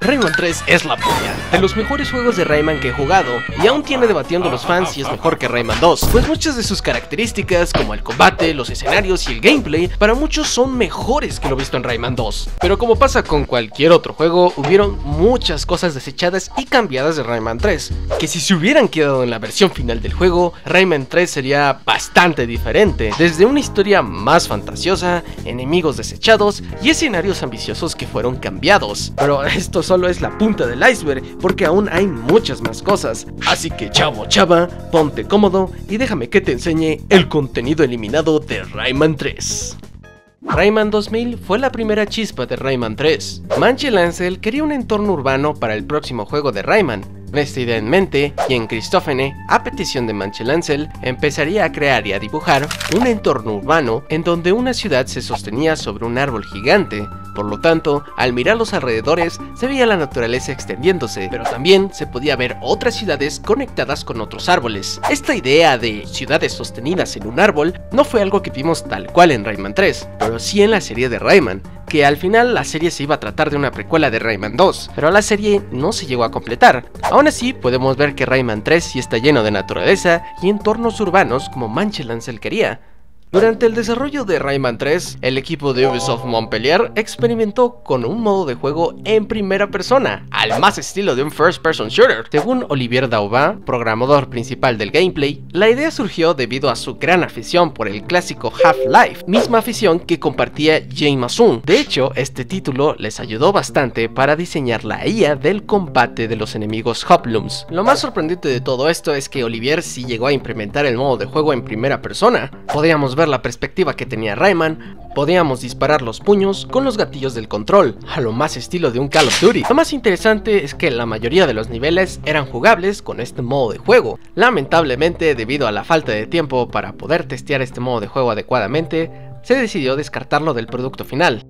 Rayman 3 es la polla, de los mejores juegos de Rayman que he jugado, y aún tiene debatiendo los fans si es mejor que Rayman 2, pues muchas de sus características, como el combate, los escenarios y el gameplay, para muchos son mejores que lo visto en Rayman 2. Pero como pasa con cualquier otro juego, hubieron muchas cosas desechadas y cambiadas de Rayman 3, que si se hubieran quedado en la versión final del juego, Rayman 3 sería bastante diferente, desde una historia más fantasiosa, enemigos desechados y escenarios ambiciosos que fueron cambiados. Pero esto solo es la punta del iceberg, porque aún hay muchas más cosas, así que chavo chava, ponte cómodo y déjame que te enseñe el contenido eliminado de Rayman 3. Rayman 2000 fue la primera chispa de Rayman 3. Manche Lancel quería un entorno urbano para el próximo juego de Rayman. Con esta idea en mente, quien Christophene, a petición de Manche Lancel, empezaría a crear y a dibujar un entorno urbano en donde una ciudad se sostenía sobre un árbol gigante. Por lo tanto, al mirar los alrededores, se veía la naturaleza extendiéndose, pero también se podía ver otras ciudades conectadas con otros árboles. Esta idea de ciudades sostenidas en un árbol no fue algo que vimos tal cual en Rayman 3, pero sí en la serie de Rayman, que al final la serie se iba a tratar de una precuela de Rayman 2, pero la serie no se llegó a completar. Aún así, podemos ver que Rayman 3 sí está lleno de naturaleza y entornos urbanos como Manche Lancel quería. Durante el desarrollo de Rayman 3, el equipo de Ubisoft Montpellier experimentó con un modo de juego en primera persona, al más estilo de un first person shooter. Según Olivier Daubin, programador principal del gameplay, la idea surgió debido a su gran afición por el clásico Half-Life, misma afición que compartía Jay Masoon. De hecho, este título les ayudó bastante para diseñar la IA del combate de los enemigos Hoplums. Lo más sorprendente de todo esto es que Olivier sí llegó a implementar el modo de juego en primera persona. Podíamos ver la perspectiva que tenía Rayman, podíamos disparar los puños con los gatillos del control, a lo más estilo de un Call of Duty. Lo más interesante es que la mayoría de los niveles eran jugables con este modo de juego. Lamentablemente, debido a la falta de tiempo para poder testear este modo de juego adecuadamente, se decidió descartarlo del producto final.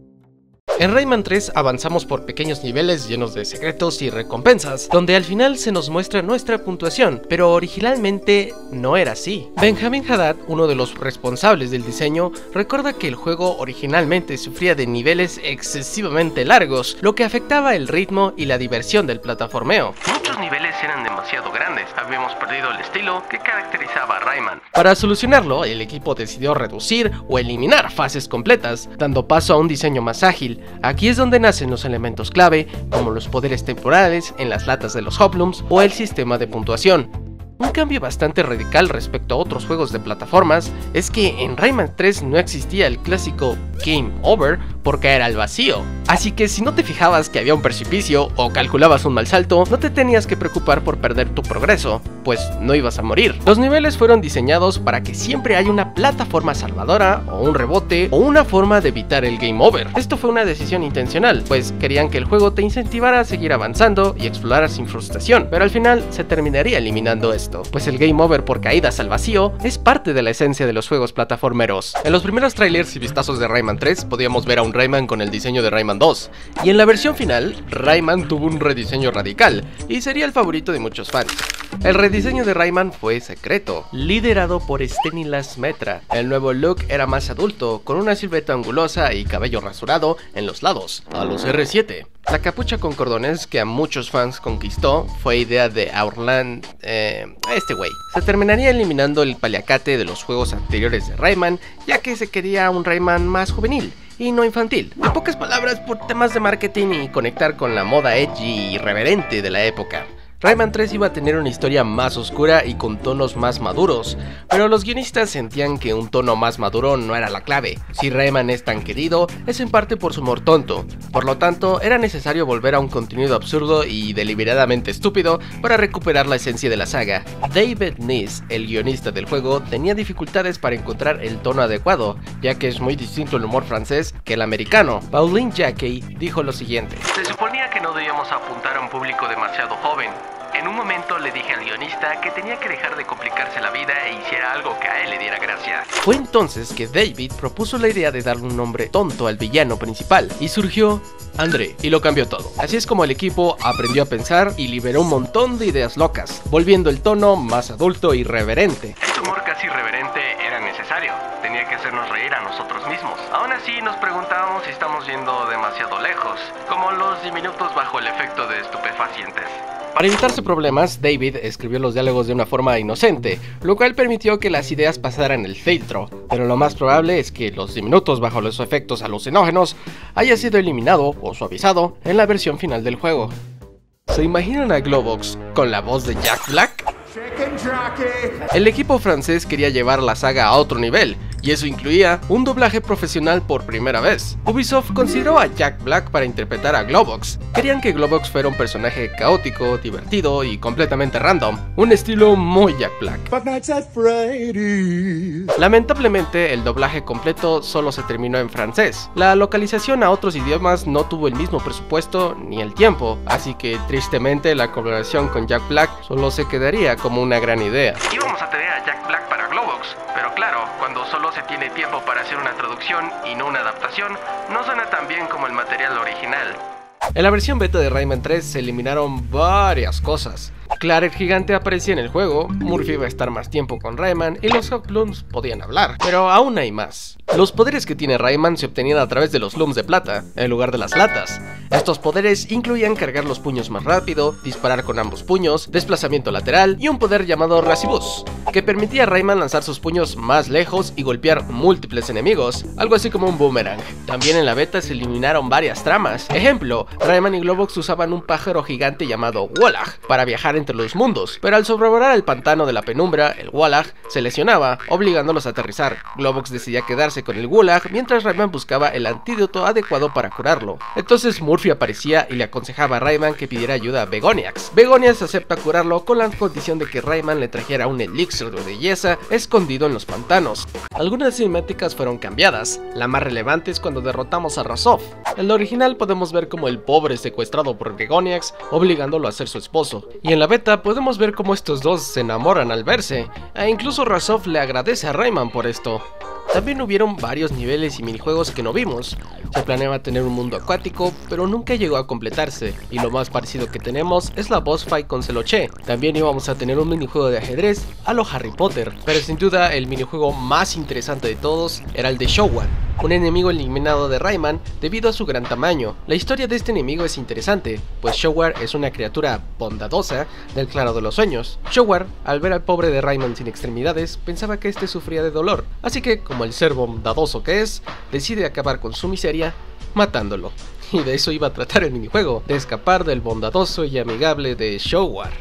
En Rayman 3 avanzamos por pequeños niveles llenos de secretos y recompensas, donde al final se nos muestra nuestra puntuación, pero originalmente no era así. Benjamin Haddad, uno de los responsables del diseño, recuerda que el juego originalmente sufría de niveles excesivamente largos, lo que afectaba el ritmo y la diversión del plataformeo. Muchos niveles eran demasiado grandes, habíamos perdido el estilo que caracterizaba a Rayman. Para solucionarlo, el equipo decidió reducir o eliminar fases completas, dando paso a un diseño más ágil. Aquí es donde nacen los elementos clave, como los poderes temporales en las latas de los Hoplums o el sistema de puntuación. Un cambio bastante radical respecto a otros juegos de plataformas es que en Rayman 3 no existía el clásico Game Over por caer al vacío. Así que si no te fijabas que había un precipicio o calculabas un mal salto, no te tenías que preocupar por perder tu progreso, pues no ibas a morir. Los niveles fueron diseñados para que siempre haya una plataforma salvadora o un rebote o una forma de evitar el Game Over. Esto fue una decisión intencional, pues querían que el juego te incentivara a seguir avanzando y explorar sin frustración, pero al final se terminaría eliminando esto, pues el Game Over por caídas al vacío es parte de la esencia de los juegos plataformeros. En los primeros trailers y vistazos de Rayman 3 podíamos ver a un Rayman con el diseño de Rayman 2, y en la versión final, Rayman tuvo un rediseño radical, y sería el favorito de muchos fans. El rediseño de Rayman fue secreto, liderado por Stanislas Metra. El nuevo look era más adulto, con una silueta angulosa y cabello rasurado en los lados, a los R7. La capucha con cordones que a muchos fans conquistó fue idea de Aurlan, este güey. Se terminaría eliminando el paliacate de los juegos anteriores de Rayman, ya que se quería un Rayman más juvenil y no infantil. En pocas palabras, por temas de marketing y conectar con la moda edgy y irreverente de la época. Rayman 3 iba a tener una historia más oscura y con tonos más maduros, pero los guionistas sentían que un tono más maduro no era la clave. Si Rayman es tan querido, es en parte por su humor tonto, por lo tanto era necesario volver a un contenido absurdo y deliberadamente estúpido para recuperar la esencia de la saga. David Niss, el guionista del juego, tenía dificultades para encontrar el tono adecuado, ya que es muy distinto el humor francés que el americano. Pauline Jacquet dijo lo siguiente: se suponía que no debíamos apuntar a un público demasiado joven. En un momento le dije al guionista que tenía que dejar de complicarse la vida e hiciera algo que a él le diera gracia. Fue entonces que David propuso la idea de darle un nombre tonto al villano principal, y surgió André, y lo cambió todo. Así es como el equipo aprendió a pensar y liberó un montón de ideas locas, volviendo el tono más adulto y reverente. Ese humor casi irreverente era necesario. Tenía tenía que hacernos reír a nosotros mismos. Aún así nos preguntábamos si estamos yendo demasiado lejos, como los diminutos bajo el efecto de estupefacientes. Para evitarse problemas, David escribió los diálogos de una forma inocente, lo cual permitió que las ideas pasaran el filtro, pero lo más probable es que los diminutos bajo los efectos alucinógenos haya sido eliminado o suavizado en la versión final del juego. ¿Se imaginan a Globox con la voz de Jack Black? El equipo francés quería llevar la saga a otro nivel, y eso incluía un doblaje profesional por primera vez. Ubisoft consideró a Jack Black para interpretar a Globox. Querían que Globox fuera un personaje caótico, divertido y completamente random, un estilo muy Jack Black. Lamentablemente, el doblaje completo solo se terminó en francés. La localización a otros idiomas no tuvo el mismo presupuesto ni el tiempo, así que tristemente la colaboración con Jack Black solo se quedaría como una gran idea. Íbamos a tener a Jack Black para Globox, pero claro, cuando solo se tiene tiempo para hacer una traducción y no una adaptación, no suena tan bien como el material original. En la versión beta de Rayman 3 se eliminaron varias cosas. Clark el gigante aparecía en el juego, Murphy iba a estar más tiempo con Rayman y los Hoglums podían hablar, pero aún hay más. Los poderes que tiene Rayman se obtenían a través de los lums de plata, en lugar de las latas. Estos poderes incluían cargar los puños más rápido, disparar con ambos puños, desplazamiento lateral y un poder llamado Razibus, que permitía a Rayman lanzar sus puños más lejos y golpear múltiples enemigos, algo así como un boomerang. También en la beta se eliminaron varias tramas. Ejemplo, Rayman y Globox usaban un pájaro gigante llamado Wallach para viajar entre los mundos, pero al sobrevolar el pantano de la penumbra, el Wallach se lesionaba, obligándolos a aterrizar. Globox decidía quedarse con el Wallach mientras Rayman buscaba el antídoto adecuado para curarlo. Entonces Murphy aparecía y le aconsejaba a Rayman que pidiera ayuda a Begoniax. Begoniax acepta curarlo con la condición de que Rayman le trajera un elixir de belleza escondido en los pantanos. Algunas cinemáticas fueron cambiadas, la más relevante es cuando derrotamos a Razov. En la original podemos ver como el pobre es secuestrado por Begoniax, obligándolo a ser su esposo, y en la beta podemos ver cómo estos dos se enamoran al verse, e incluso Razov le agradece a Rayman por esto. También hubieron varios niveles y minijuegos que no vimos. Se planeaba tener un mundo acuático, pero nunca llegó a completarse, y lo más parecido que tenemos es la boss fight con Celoche. También íbamos a tener un minijuego de ajedrez a lo Harry Potter, pero sin duda el minijuego más interesante de todos era el de Showar, un enemigo eliminado de Rayman debido a su gran tamaño. La historia de este enemigo es interesante, pues Showar es una criatura bondadosa del claro de los sueños. Showar, al ver al pobre de Rayman sin extremidades, pensaba que este sufría de dolor, así que, como el ser bondadoso que es, decide acabar con su miseria matándolo. Y de eso iba a tratar el minijuego, de escapar del bondadoso y amigable de Showar.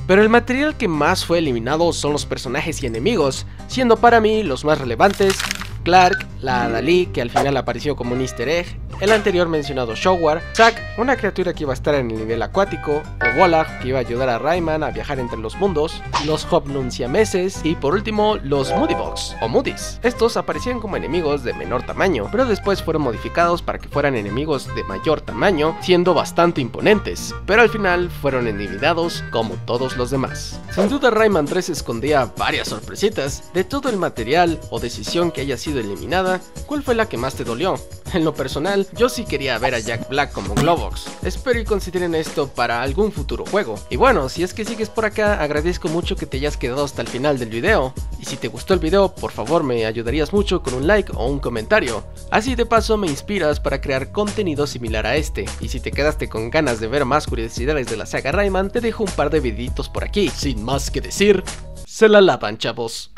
Pero el material que más fue eliminado son los personajes y enemigos, siendo para mí los más relevantes Clark, la Dalí que al final apareció como un easter egg, el anterior mencionado Showar, Zack, una criatura que iba a estar en el nivel acuático, el Wallach que iba a ayudar a Rayman a viajar entre los mundos, los Hoglum siameses y por último los Moodybugs o Moody's. Estos aparecían como enemigos de menor tamaño, pero después fueron modificados para que fueran enemigos de mayor tamaño, siendo bastante imponentes, pero al final fueron eliminados como todos los demás. Sin duda Rayman 3 escondía varias sorpresitas. De todo el material o decisión que haya sido eliminada, ¿cuál fue la que más te dolió? En lo personal, yo sí quería ver a Jack Black como Globox. Espero y consideren esto para algún futuro juego. Y bueno, si es que sigues por acá, agradezco mucho que te hayas quedado hasta el final del video. Y si te gustó el video, por favor me ayudarías mucho con un like o un comentario. Así de paso me inspiras para crear contenido similar a este. Y si te quedaste con ganas de ver más curiosidades de la saga Rayman, te dejo un par de videitos por aquí. Sin más que decir, se la lavan, chavos.